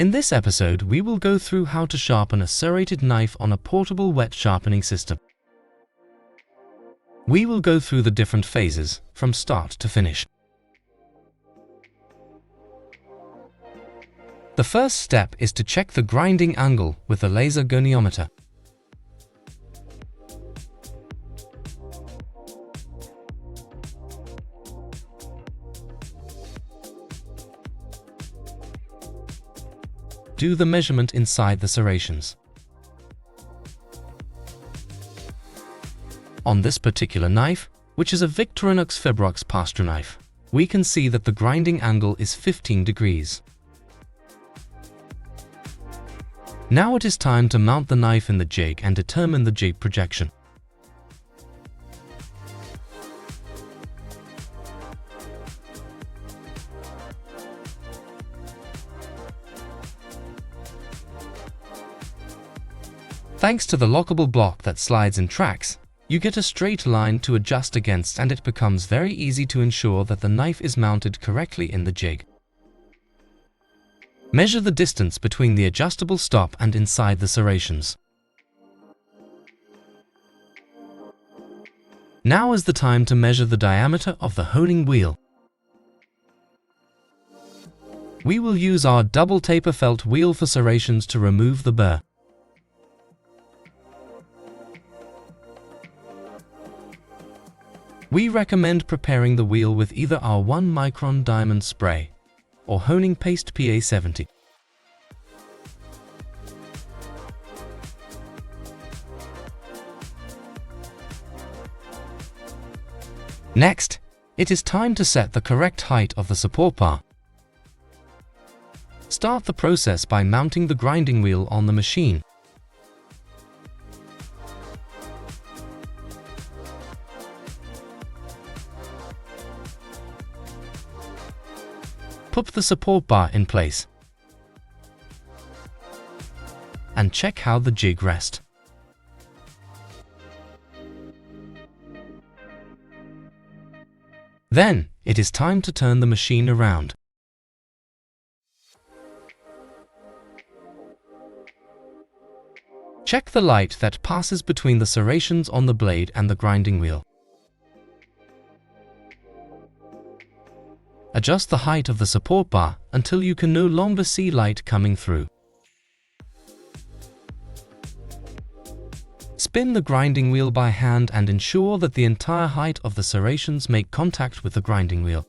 In this episode, we will go through how to sharpen a serrated knife on a portable wet sharpening system. We will go through the different phases from start to finish. The first step is to check the grinding angle with a laser goniometer. Do the measurement inside the serrations. On this particular knife, which is a Victorinox Fibrox pass-through knife, we can see that the grinding angle is 15 degrees. Now it is time to mount the knife in the jig and determine the jig projection. Thanks to the lockable block that slides and tracks, you get a straight line to adjust against, and it becomes very easy to ensure that the knife is mounted correctly in the jig. Measure the distance between the adjustable stop and inside the serrations. Now is the time to measure the diameter of the honing wheel. We will use our double taper felt wheel for serrations to remove the burr. We recommend preparing the wheel with either our 1 micron diamond spray or honing paste PA70. Next, it is time to set the correct height of the support bar. Start the process by mounting the grinding wheel on the machine. Put the support bar in place and check how the jig rests. Then, it is time to turn the machine around. Check the light that passes between the serrations on the blade and the grinding wheel. Adjust the height of the support bar until you can no longer see light coming through. Spin the grinding wheel by hand and ensure that the entire height of the serrations make contact with the grinding wheel.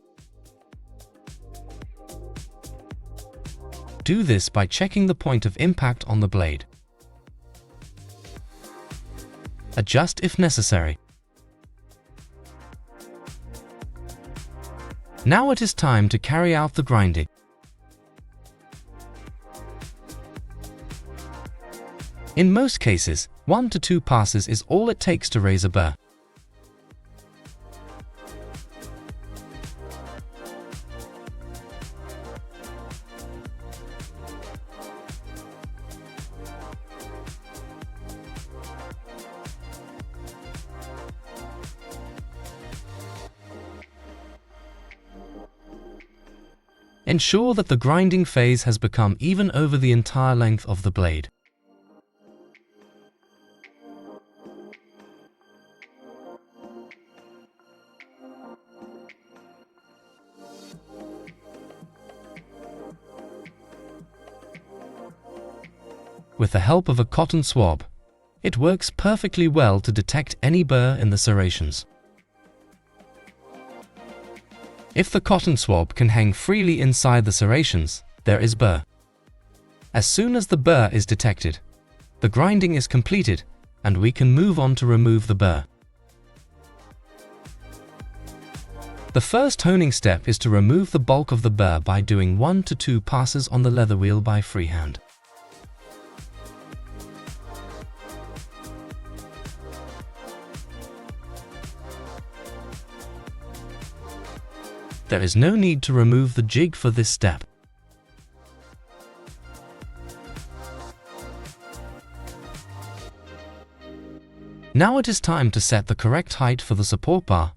Do this by checking the point of impact on the blade. Adjust if necessary. Now it is time to carry out the grinding. In most cases, 1 to 2 passes is all it takes to raise a burr. Ensure that the grinding phase has become even over the entire length of the blade. With the help of a cotton swab, it works perfectly well to detect any burr in the serrations. If the cotton swab can hang freely inside the serrations, there is burr. As soon as the burr is detected, the grinding is completed and we can move on to remove the burr. The first honing step is to remove the bulk of the burr by doing 1 to 2 passes on the leather wheel by freehand. There is no need to remove the jig for this step. Now it is time to set the correct height for the support bar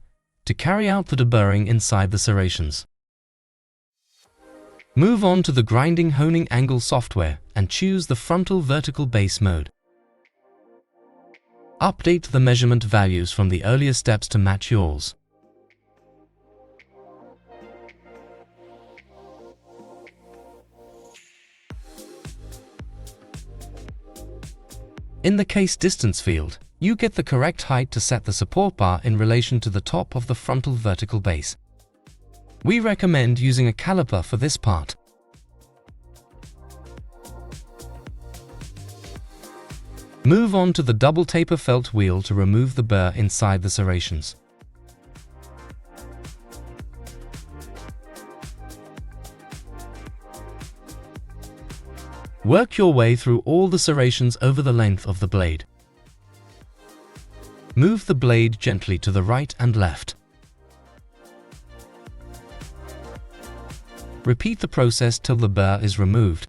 to carry out the deburring inside the serrations. Move on to the grinding honing angle software and choose the frontal vertical base mode. Update the measurement values from the earlier steps to match yours. In the case distance field, you get the correct height to set the support bar in relation to the top of the frontal vertical base. We recommend using a caliper for this part. Move on to the double taper felt wheel to remove the burr inside the serrations. Work your way through all the serrations over the length of the blade. Move the blade gently to the right and left. Repeat the process till the burr is removed.